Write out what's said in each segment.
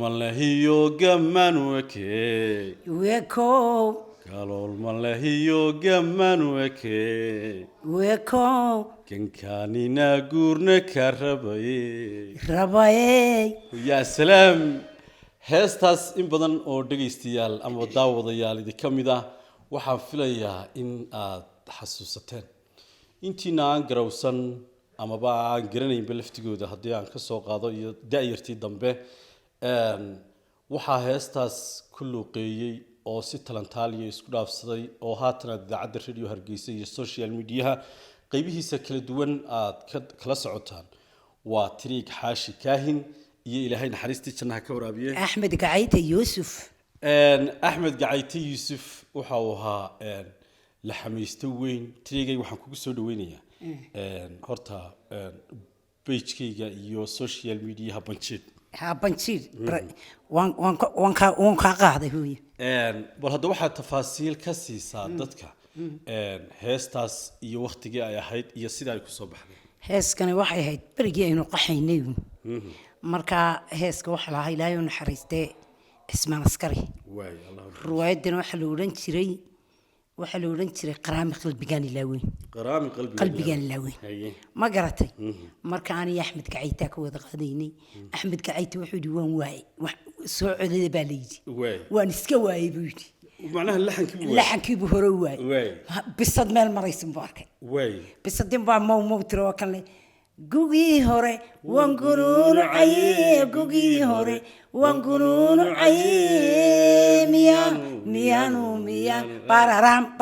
الملهيو جمان وكي ويكو قالوا الملهيو جمان وكي ويكو كان ناقورنا كرباي رباي يا سلام هستاس إن بدن أو دقيستيال أما داوضيال إذا كمدا waxaan filayaa in aad xasuusateen intiina aan garawsan ama ba aan garanayn balaftigooda hadii aan ka soo qaado iyo daayirtii dambe waxa heestaas ku luuqeeyay oo si talantaaliyo isku dhaafsaday oo haatan idaacadda radio Hargeysa iyo social media qaybihiisa kala duwan aad kala socotaan waa Tiriig Xaashi Kaahin iyo Ilaahay naxariistii jannaha ka waraabiye Axmed Gacayte Yuusuf أحمد قعيتي يوسف وحوها لحميستو وين تريجي وحن كوكو سود وينيا هرتا بيتشكيجا يو سوشيال ميديا هابنشيد وان قاعدة هوي بل هذا واحد تفاصيل كسي صادتك هستاس يو وقت جاء يا حيد يصير عليك الصبح هس كان واحد هيد برجع إنه قحينيون مركا هس كوحلا هاي لا ينحرسته اسمه عسكري روايتنا وحلولن شري قرامي قلبي كان يلاوي قلبي كان يلاوي ما قرأتي مركاني أحمد كعيتك وذقديني أحمد كعيت وحدي وان واي سعود باليجي وان سكواي بيجي ومعناها اللحن كيبو هرواي بالصدمة المريس مبارك بالصدمة ما ترى كان لي جوجي هوري وانقرون عيه جوجي هوري وانقرون عيه ميانو بارارام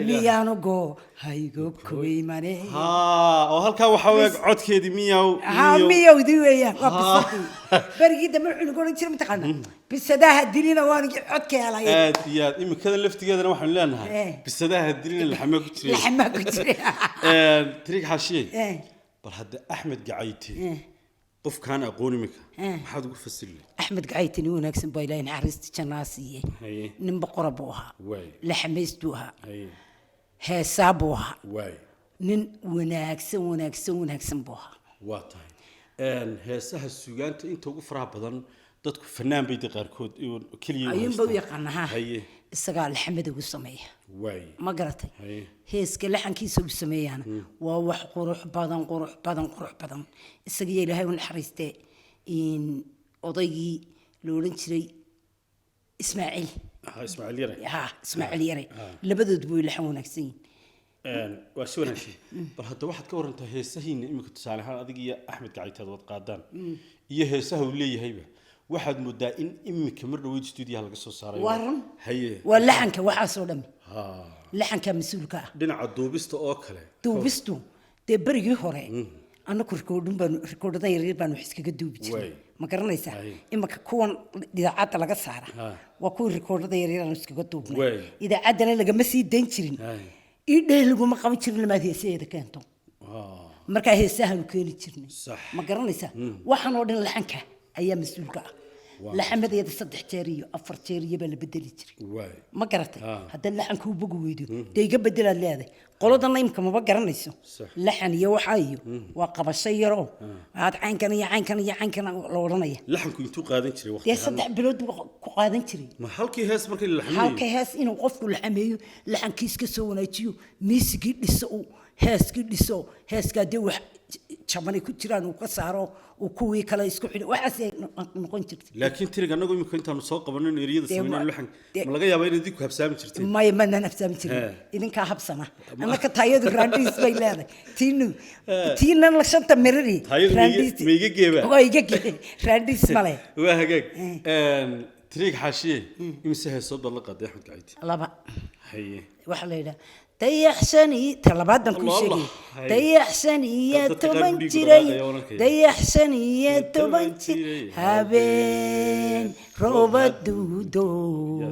ميانو جو هاي جو كوي ماني وهالكا وحوق عد كذي مياو دي ويا برجي دم نقول نشرب متقنا بالسداها الدليل وانا عد كيالا يا إما كذا لفت كذا واحد لانها بالسداها الدليل اللي حماك تري تريك حاشي بل هذا أحمد قعيتي قف كان أقولي مك ما حد يقول فسرلي أحمد قعيتي نونكس بايلين عرست جناسية نبقر أبوها لحميستوها حسابوها نن وناكس بوها واطي هسه السجان أنت وقف رابضا ضدك فنان بيد غيركود كل يوم أيام بويقنها السجال الحمد والسمية ما قرأتي هيسك لحن كيسو بسمية أنا ووح قروح بدن السجية لهاي ونحرسته إن أضيجي لورنشري إسماعيل إسماعيل يري لبدو تبوي لحونك سين واسونا شيء بل هذا واحد كور أنت هسهين إمك تسأل هذا أديجي أحمد قاعد هذا قادان هسه وليه هيبة واحد مدائن إمك مرة ويد استوديو هالقصة صار ورم واللحنك وحاسودم لحنك مسؤول كا دنا عدوبستو أكله دوبستو تبرجي هراء أنا كركود ده يريد بانو حسك جدوبتي ما كرنا يسا إما كون إذا عاد لقى سارة وكون ركود ده يريد أنا حسك جدوبنا إذا عدنا لقى مسي دينشرين إيه لقوا ما قامت شرين ما هي سيدة كانتو مركا هي سهل وكيل تشرين ما كرنا يسا وحنا ودنا لحنك أيام مسؤول كا لحمد يد صدح تيريو أفر تيريو بل بدل يجري ما قرأت هذا اللحن كوب بجويدو تيجي بدل هذا قالوا ده نايم كم بقرأ نيسو لحن يوحيو وقب السيارة هذا عين كان لورنيه لحن كنتو قادين تري وقت يا صدح بلود قادين تري ما حلقي هاس مركي اللحن حلقي هاس إنه قفوا اللحميو لحن كيس كسونا يجيو ميسكي لسو هاس كده شباني كتيران وكسارو وكوي كلا يسكو حلو وحسي نقول شرتي لكن ترى قلنا قوي ممكن تنساق قبلنا نريد سوينا اللحن ملقى يا بين ذيك هبسام شرتي ما يمنى نفسام شرتي إذن كهبسنا أنا كتايد رانديس بيلاده تينا لشنت مرري رانديس ميجي جيبه هو يجي رانديس ماله وهجك تريك حاشية يمسح الصوت الله قد أحمد قاعد الله بقى هي وحليله تيحسني طلبات كل شيء تيحسني يا تبنتري تيحسني يا تبنتري هابين روبا دودو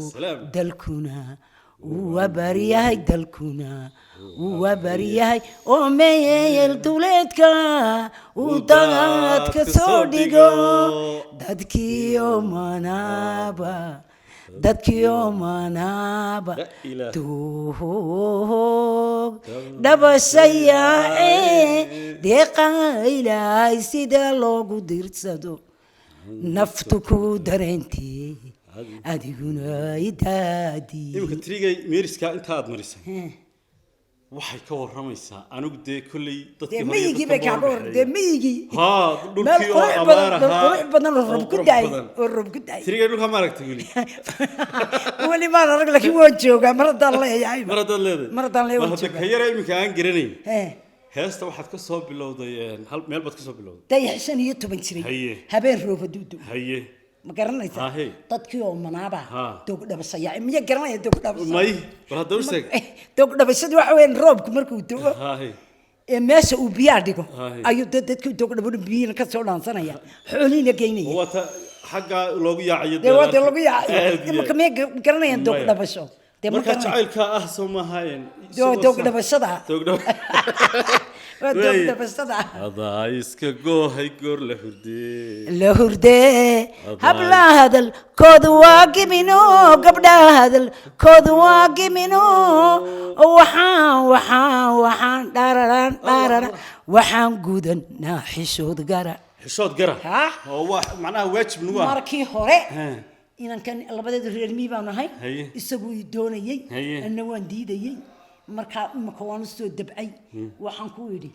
دلكونا وبرياي دلكونا وبرياي أميل دولتكا ودادك صديقو دادكي يومانابا dadkii oo manaba tuug dhabashaya deeqan ilaahay sida loogu dirsado naftu ku dareentay adiguna idaadi imka trigay meeriska inta aad marisay waxay ka waramaysaa anigu de kulay dadkii miyigi bay ka hor miyigi ha dhulkii oo abaar qurux badan roob ku daay trigay dhulka ma aragtay wali ma arag laakiin waa jooga maradaan leeyahay maradaan leeyahay waxa ka yaray imka aan garanay heesta waxaad ka soo bilowday hal meel baad ka soo bilowday dayaxsan iyo 10 jiray habeen roob duudu haye ma garanaysaa dadkii oo manaaba doog dhabasaya miya garanaya doog dhabasaya may bal hadda u sheeg doog dhabashadu waxa weyn roobku markuu doo ee meesha uu biyaa dhigo ayuu dadkii doog dhabadu biyina ka soo dhaansanaya xooliina geynaya wata xagga loogu yaaciyo wata loogu yaaciyo ma kamay garanaya doog dhabasho marka jacaylka ah soo mahayn doog dhabashada doog dhabashada hada iska goohay goor la hurde habla hadal koodu waa gimino gabdha hadal koodu waa gimino waxaan dhararan waxaan gudanaa xishood gara oo wax macnaha waajib nugu ah markii hore inankan labadeed reer mi baan ahay isagu ii doonayay anna waan diidayay marka imka waan soo dabcay waxaan ku yiri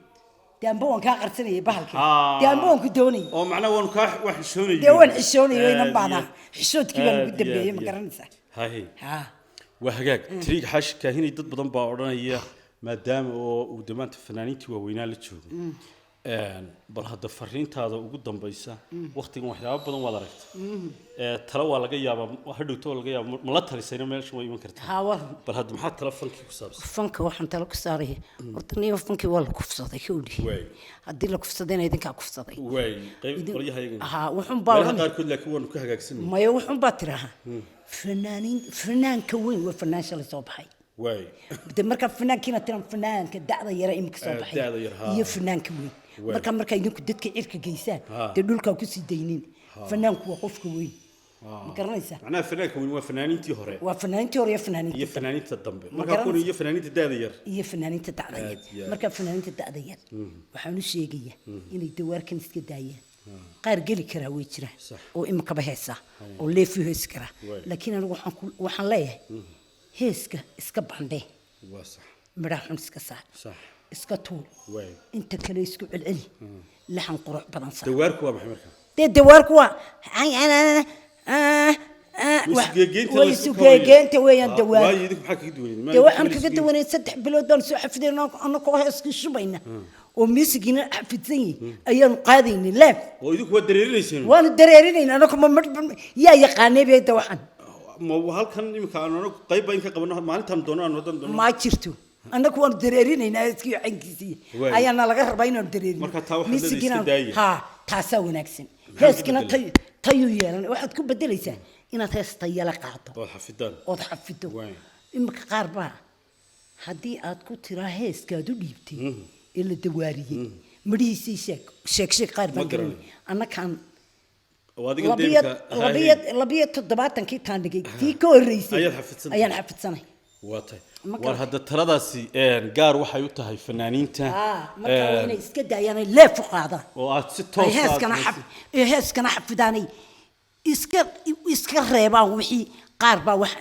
daanba waan ka qarsanayay bahalka daanba waan ku doonay oo macnaha waan ka wax xishoonay waan xishoonay inaan baana xishoodkii baan ku dambeeyay ma garanaysaa ha waa hagaag triig xash kaahinay dad badan baa oranaya maadaama oo uu damaanta fanaaniintii waaweynaa la joogo bal hadda fariintaada ugu dambaysa waqtigan waxyaabo badan waad aragtay tala waa laga yaabaa hadhowto laga yaabaa ma la talisayna meesha way iman kartaa bal hadda maxaa tala fankii ku saabsan fanka waxaan tala ku saaray horta niyo fankii waa la kufsaday kowdii haddii la kufsadayna idinkaa kufsaday qayb qolyahayga wuxuun baa qaarkood laakiin waanu ka hagaagsanay maya wuxuun baa tiraha fanaanka weyn waa fanaan shalay soo baxay de marka fanaankiina tiran fanaanka dacda yara imika soo baxay iyo fanaanka weyn marka idinku dadka cirka geysaan dee dhulkaa kusii daynin fanaanku waa qofka weyn ma garanaysaa macnaha fanaanka weyn waa fanaaniintii hore iyo fanaaniinta dambe marka kun iyo fanaaniinta da'da yar iyo fanaaniinta da'da yar marka fanaaniinta da'da yar waxaan u sheegayaa inay dawaarkan iska daayaan qaar geli karaa way jiraan oo imikaba heesa oo leefi hees karaa laakiin anigu waxaan leeyahay heeska iska bandhe waa sax midhaha xun iska saar sax iska tuur inta kale isku celceli laxan qurux badan saar dawaarku waa maxay markaa dawaarku waa ويسوقينتا ويان دوار وايد maxaa kaga duwanay de waxaan kaga duwanay 3 bilood baan soo xafidayna anako heeski shubayna oo misigina xafidsan ayaan qaadaynay leeb oo idinku waa dareerinaysan waan dareerinayna anako ma yaa yaqaanay beeda waxaan ma halkan imika aan anako qayb baan ka qabano maalintan doonaan wadan ma jirto anako waan dareerinayna heeski cinkiisii ayaana laga rabaa inaan dareerin marka taa waxa la iska daayay ha taasa wanaagsan heeskina tayu yeelan waxaad ku bedelaysaa inaad heesta yala qaado oo xafido imka qaar baa haddii aad ku tiraa heeskaad u dhiibtay ee la dawaariyay midhiisii sheeg qaar baan garan annakaan labiyo toddobaatanki taan dhigay tii ka horreysay ayaan xafidsanay war hadda taladaasi gaar waxay u tahay fanaaniinta marka waa inay iska daayaan leef u qaadaan oo aad si toos heeskana xafidaanay iska reebaan wixii qaar baa wax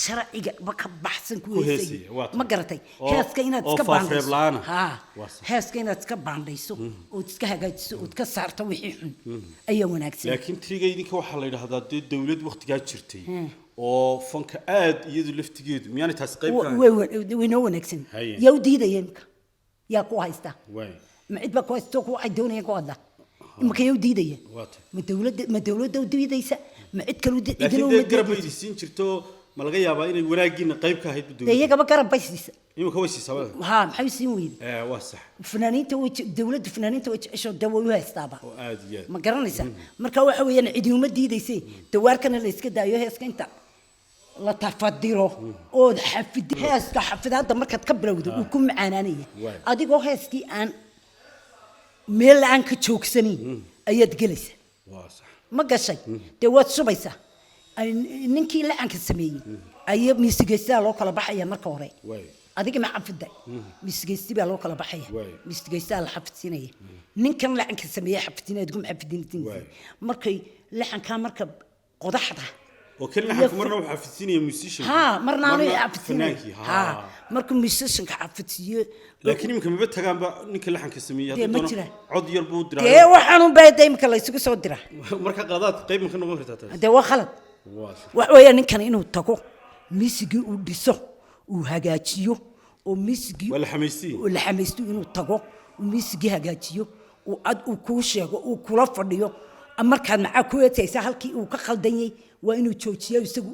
sharciga ka baxsan ku heesay ma garatay heeska inaad iska baandayso heeska inaad iska baandayso oo iska hagaajiso oo iska saarto wixii xun ayaa wanaagsan laakiin triga idinka waxa la yiraahdaa dawlad waqtigaa jirtay oo fanka aad iyadu laftigeedu miyaanay taas qayb ka way noo wanaagsan yaa u diidayeen yaa ku haysta ma cid ba ku haysto ku ay doonayeen ku hadla imka yaa u diidaya ma dawladda u diidaysa ma cid kale u diidaysa laakiin garab ay siin jirto ma laga yaabaa inay wanaagiina qayb ka ahayd dawladda iyagaba garab bay siisa imka way siisaa maxay siin weeyeen waa sax fanaaniinta dawladda fanaaniinta way isho dawo u haystaaba oo aad iyo ma garanaysaa marka waxa weeyaan cid uma diidaysay dawaarkana la iska daayo heeska inta la tafadiro oo xafid heeska xafidaadda markaad ka bilowdo uu ku macaanaanaya adigoo heeskii aan meel aan ka joogsanin ayaad gelaysaa waa sax ma gashay dee waad subaysaa ninkii lacanka sameeyey ayaa miisigeysaa loo kala baxaya marka hore adiga ma xafida misgeysti baa loo kala baxaya Waay. misgeysta la xafidinaya ninkan lacanka sameeyay xafidinaad gum xafidintiin Waay. markay lacanka marka qodaxda oo kan laxanku marna waxa xafidsinaya musician ها مرنا أنا عفتني فنانكي ها مركم ميسوسن كعفتيه laakiin imika maba tagaanba ninka laxanka sameeyay Dee ma hadduu jira. cod yar buu دي diraa وحنو بعدين كلا يسوق صدره marka qadaad qayb ma ka noqon kartaa taas دي وخلط waa وحويا نكان إنه تكو ميسجي وديسو وهجاتيو وميسجي wala xamaystii ولا حميستو إنه تكو وميسجي هجاتيو وعد وكوشة وكلا فرديو أما كان معاه كوية تيسهل كي وكخل دنيا وإنه تشوتيه ويسوق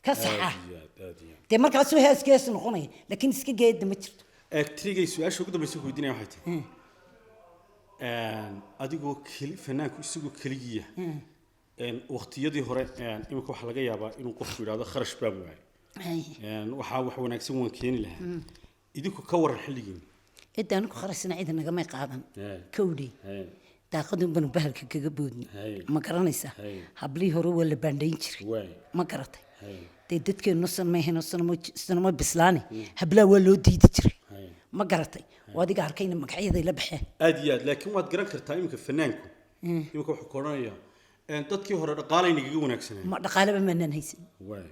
كسحة دي مركز سوى هذا كيس نقولي لكن سكي جيد دمتر actrigay su'aasha ugu dambaysa ku weydiinaya waxay tahay adigoo fanaanku isagu kaligiya waqtiyadii hore imika waxa laga yaabaa inuu qofku yiraahdo kharash baan waayay waxa wax wanaagsan waan keeni lahaa idinku ka waran xilligiin إذا أنا خرجنا عيد أنا جماعة قاعدين كودي تاخذون بنو بهلك كجبودني ما كرانيسا هبلي هرو ولا باندينشري ما كرتي تدتك النص ما هي نص ما بسلاني هبلا ولا ديدتري ما قرتي وادي قاركين مقعيد إلى بحه aad laakiin waad garan kartaa imika fanaanku imika wuxuu koranaya dadkii hore dhaqaalayna iga wanaagsanay ما دقالة بمنن هيسن way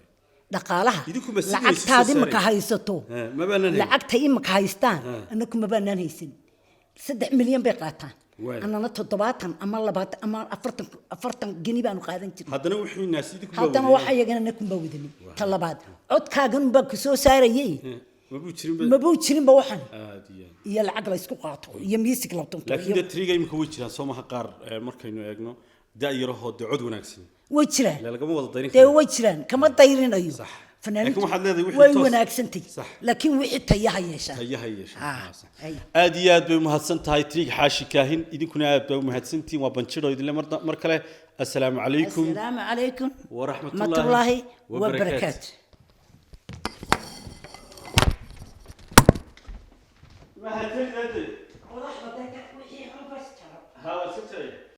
دقالها idinku ma لعقت هذه مكهيستو ma baanan لعقت هي مكهيستان أنكم ما بنن هيسن 6 مليون بقاطان أنا نتطبعتهم أما لبعت أما أفرتن جنيه بانو قاعدين تري haddana wixii naas idinku هذا ما واحد يجينا نكون بودني طلبات عد كاجن بكسو ساري ma buu jirin ما بوتشرين بوحن aad يا العقل يسكو قاطو يا ميسك لابتون laakiin triga imika way jiraan Soomaha qaar markaynu eegno daayiraho cod wanaagsan ويتشرين lagama wada dayrin تي ويتشرين كما طايرين أيو صح. فنان لكن واحد لهذا وحي وي توس. وناكسنتي صح. لكن وحي تياها يشان tayaha yeesha أي aad iyo aad bay mahadsan tahay trig xaashi kaahin idinkuna aad bay mahadsantiin waa banjiro idin mar kale assalaamu calaykum السلام عليكم ورحمة ورحمة الله الله وبركاته. وبركاته ما هتجد هذا